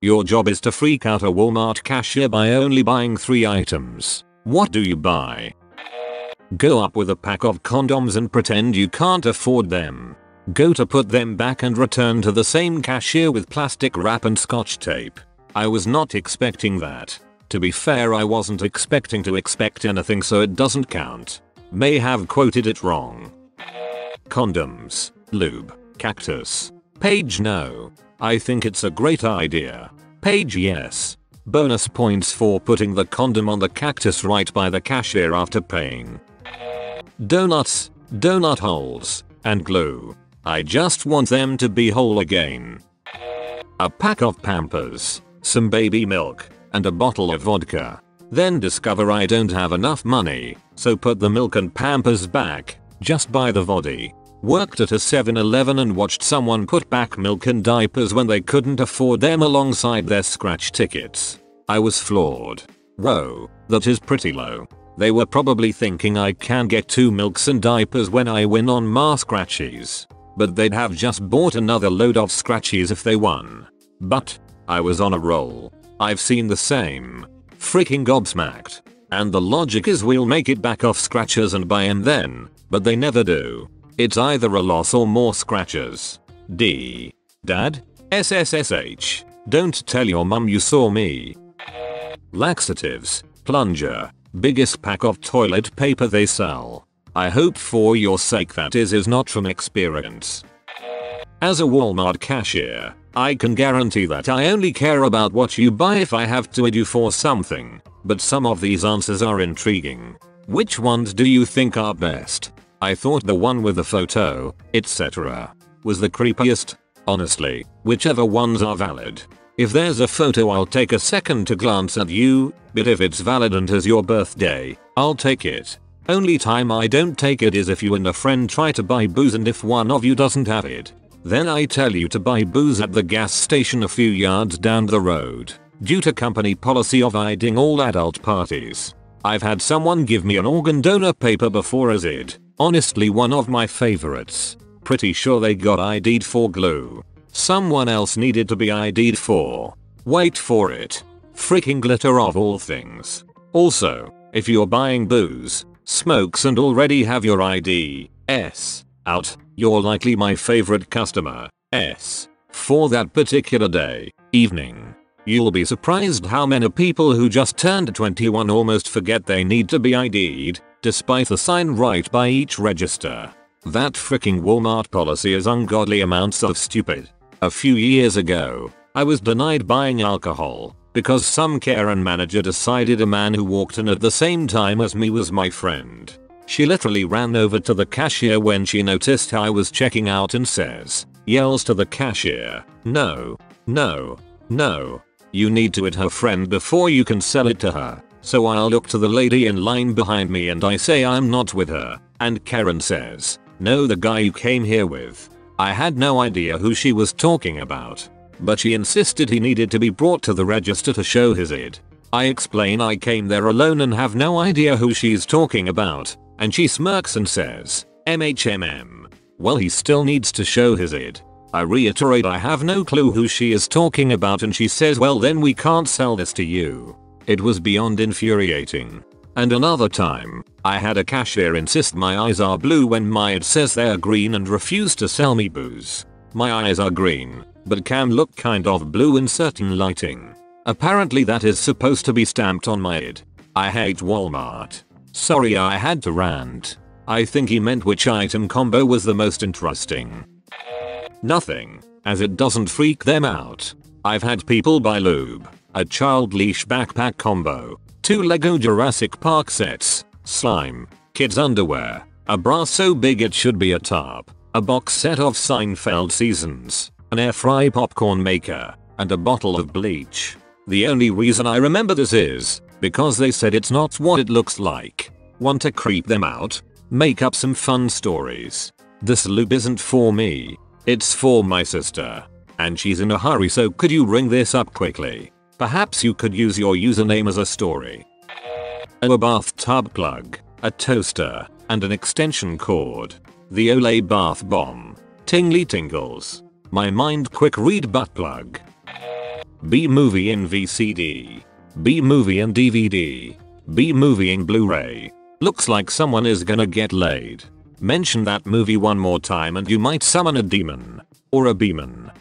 Your job is to freak out a Walmart cashier by only buying 3 items. What do you buy? Go up with a pack of condoms and pretend you can't afford them. Go to put them back and return to the same cashier with plastic wrap and scotch tape. I was not expecting that. To be fair, I wasn't expecting to expect anything, so it doesn't count. May have quoted it wrong. Condoms, lube, cactus. Page no. I think it's a great idea. Page yes. Bonus points for putting the condom on the cactus right by the cashier after paying. Donuts, donut holes, and glue. I just want them to be whole again. A pack of Pampers, some baby milk, and a bottle of vodka. Then discover I don't have enough money, so put the milk and Pampers back, just buy the voddy. Worked at a 7-Eleven and watched someone put back milk and diapers when they couldn't afford them alongside their scratch tickets. I was floored. Whoa, that is pretty low. They were probably thinking I can get 2 milks and diapers when I win on more scratchies. But they'd have just bought another load of scratchies if they won. But I was on a roll. I've seen the same. Freaking gobsmacked. And the logic is we'll make it back off scratchers and buy 'em then, but they never do. It's either a loss or more scratchers. D. Dad? SSSH. Don't tell your mum you saw me. Laxatives, plunger, biggest pack of toilet paper they sell. I hope for your sake that is not from experience. As a Walmart cashier, I can guarantee that I only care about what you buy if I have to aid you for something, but some of these answers are intriguing. Which ones do you think are best? I thought the one with the photo, etc. was the creepiest. Honestly, whichever ones are valid. If there's a photo, I'll take a second to glance at you, but if it's valid and is your birthday, I'll take it. Only time I don't take it is if you and a friend try to buy booze and if one of you doesn't have it. Then I tell you to buy booze at the gas station a few yards down the road, due to company policy of IDing all adult parties. I've had someone give me an organ donor paper before as it. Honestly, one of my favorites. Pretty sure they got ID'd for glue. Someone else needed to be ID'd for. Wait for it. Freaking glitter of all things. Also, if you're buying booze, smokes and already have your ID out, you're likely my favorite customer for that particular day, evening. You'll be surprised how many people who just turned 21 almost forget they need to be ID'd, despite the sign right by each register. That freaking Walmart policy is ungodly amounts of stupid. A few years ago, I was denied buying alcohol because some Karen manager decided a man who walked in at the same time as me was my friend. She literally ran over to the cashier when she noticed I was checking out and yells to the cashier, "No, no, no. You need to aid her friend before you can sell it to her." So I look to the lady in line behind me and I say I'm not with her, and Karen says, "No, the guy you came here with." I had no idea who she was talking about, but she insisted he needed to be brought to the register to show his ID. I explain I came there alone and have no idea who she's talking about, and she smirks and says, "MHMM. Well, he still needs to show his ID." I reiterate I have no clue who she is talking about and she says, "Well, then we can't sell this to you." It was beyond infuriating. And another time, I had a cashier insist my eyes are blue when my ID says they're green and refuse to sell me booze. My eyes are green, but can look kind of blue in certain lighting. Apparently that is supposed to be stamped on my ID. I hate Walmart. Sorry, I had to rant. I think he meant which item combo was the most interesting. Nothing, as it doesn't freak them out. I've had people buy lube, a child leash backpack combo, 2 Lego Jurassic Park sets, slime, kids underwear, a bra so big it should be a tarp, a box set of Seinfeld seasons, an air fry popcorn maker, and a bottle of bleach. The only reason I remember this is because they said it's not what it looks like. Want to creep them out? Make up some fun stories. This lube isn't for me. It's for my sister. And she's in a hurry, so could you ring this up quickly? Perhaps you could use your username as a story. A bathtub plug, a toaster, and an extension cord. The Olay bath bomb. Tingly tingles. My mind quick read butt plug. B-movie in VCD. B-movie in DVD. B-movie in Blu-ray. Looks like someone is gonna get laid. Mention that movie one more time and you might summon a demon. Or a beeman.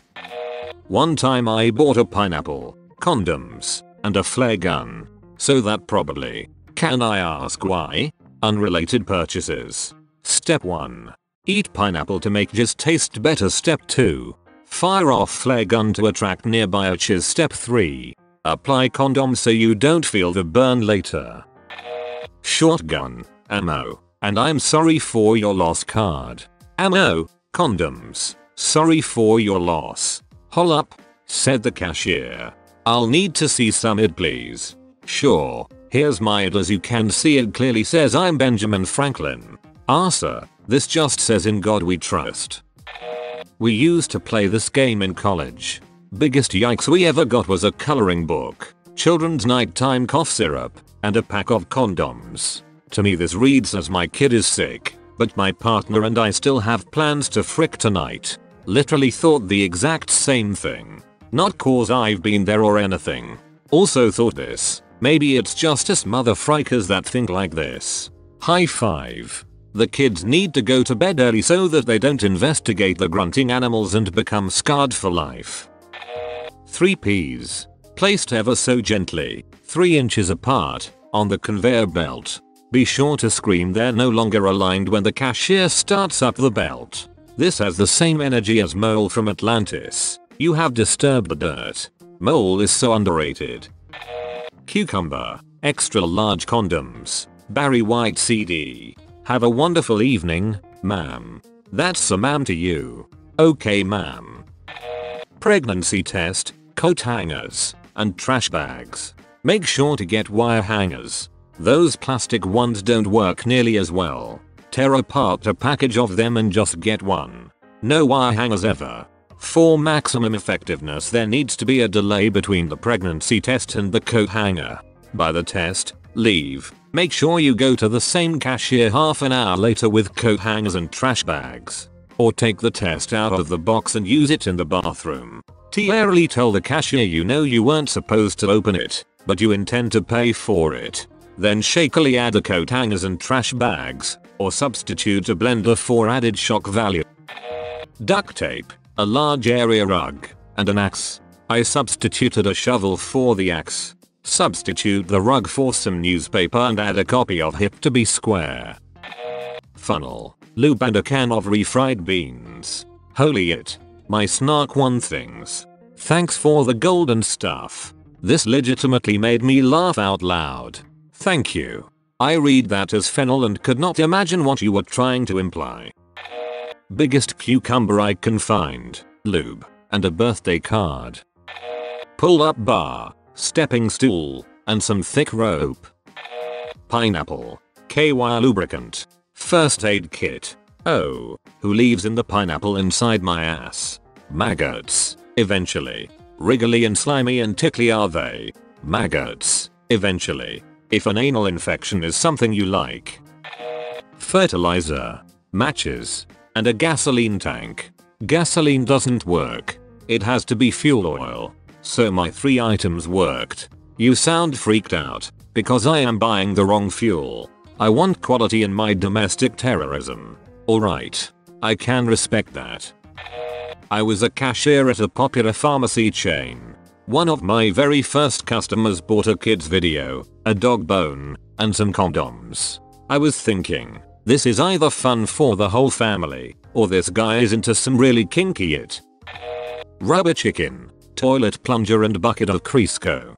One time I bought a pineapple, condoms, and a flare gun. So that probably. Can I ask why? Unrelated purchases. Step 1. Eat pineapple to make jizz taste better. Step 2. Fire off flare gun to attract nearby witches. Step 3. Apply condom so you don't feel the burn later. Shotgun, ammo, and I'm sorry for your loss card. Ammo, condoms, sorry for your loss. Hol up, said the cashier. I'll need to see some ID please. Sure, here's my ID. As you can see it clearly says I'm Benjamin Franklin. Sir, this just says in God we trust. We used to play this game in college. Biggest yikes we ever got was a coloring book, children's nighttime cough syrup, and a pack of condoms. To me this reads as my kid is sick, but my partner and I still have plans to frick tonight. Literally thought the exact same thing. Not cause I've been there or anything. Also thought this, maybe it's just us motherfrikers that think like this. High five. The kids need to go to bed early so that they don't investigate the grunting animals and become scarred for life. 3 peas. Placed ever so gently, 3 inches apart, on the conveyor belt. Be sure to scream they're no longer aligned when the cashier starts up the belt. This has the same energy as Mole from Atlantis. You have disturbed the dirt. Mole is so underrated. Cucumber. Extra large condoms. Barry White CD. Have a wonderful evening, ma'am. That's a ma'am to you. Okay ma'am. Pregnancy test, coat hangers, and trash bags. Make sure to get wire hangers. Those plastic ones don't work nearly as well. Tear apart a package of them and just get one. No wire hangers ever. For maximum effectiveness there needs to be a delay between the pregnancy test and the coat hanger. By the test, leave. Make sure you go to the same cashier half an hour later with coat hangers and trash bags. Or take the test out of the box and use it in the bathroom. Tearily tell the cashier you know you weren't supposed to open it, but you intend to pay for it. Then shakily add the coat hangers and trash bags, or substitute a blender for added shock value. Duct tape, a large area rug, and an axe. I substituted a shovel for the axe. Substitute the rug for some newspaper and add a copy of Hip to be square. Funnel, lube and a can of refried beans. Holy it. My snark one things. Thanks for the golden stuff. This legitimately made me laugh out loud. Thank you. I read that as fennel and could not imagine what you were trying to imply. Biggest cucumber I can find, lube, and a birthday card. Pull up bar, stepping stool, and some thick rope. Pineapple, KY lubricant, first aid kit. Oh, who leaves in the pineapple inside my ass? Maggots, eventually. Wriggly and slimy and tickly are they? Maggots, eventually. If an anal infection is something you like. Fertilizer, matches, and a gasoline tank. Gasoline doesn't work. It has to be fuel oil. So my 3 items worked. You sound freaked out, because I am buying the wrong fuel. I want quality in my domestic terrorism. Alright. I can respect that. I was a cashier at a popular pharmacy chain. One of my very first customers bought a kid's video, a dog bone, and some condoms. I was thinking, this is either fun for the whole family, or this guy is into some really kinky it. Rubber chicken, toilet plunger and bucket of Crisco.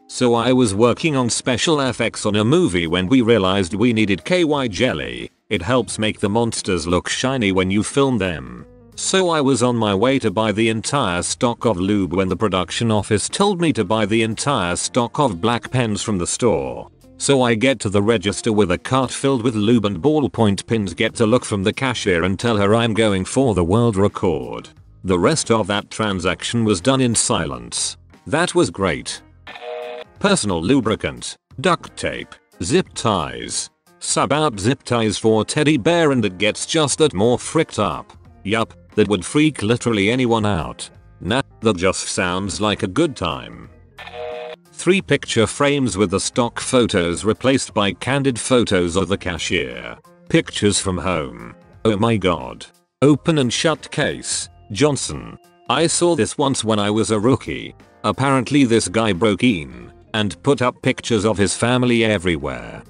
So I was working on special effects on a movie when we realized we needed KY jelly. It helps make the monsters look shiny when you film them. So I was on my way to buy the entire stock of lube when the production office told me to buy the entire stock of black pens from the store. So I get to the register with a cart filled with lube and ballpoint pins, get to look from the cashier and tell her I'm going for the world record. The rest of that transaction was done in silence. That was great. Personal lubricant, duct tape, zip ties. Sub out zip ties for teddy bear and it gets just that more fricked up. Yup, that would freak literally anyone out. Nah, that just sounds like a good time. 3 picture frames with the stock photos replaced by candid photos of the cashier. Pictures from home. Oh my god. Open and shut case. Johnson. I saw this once when I was a rookie. Apparently this guy broke in and put up pictures of his family everywhere.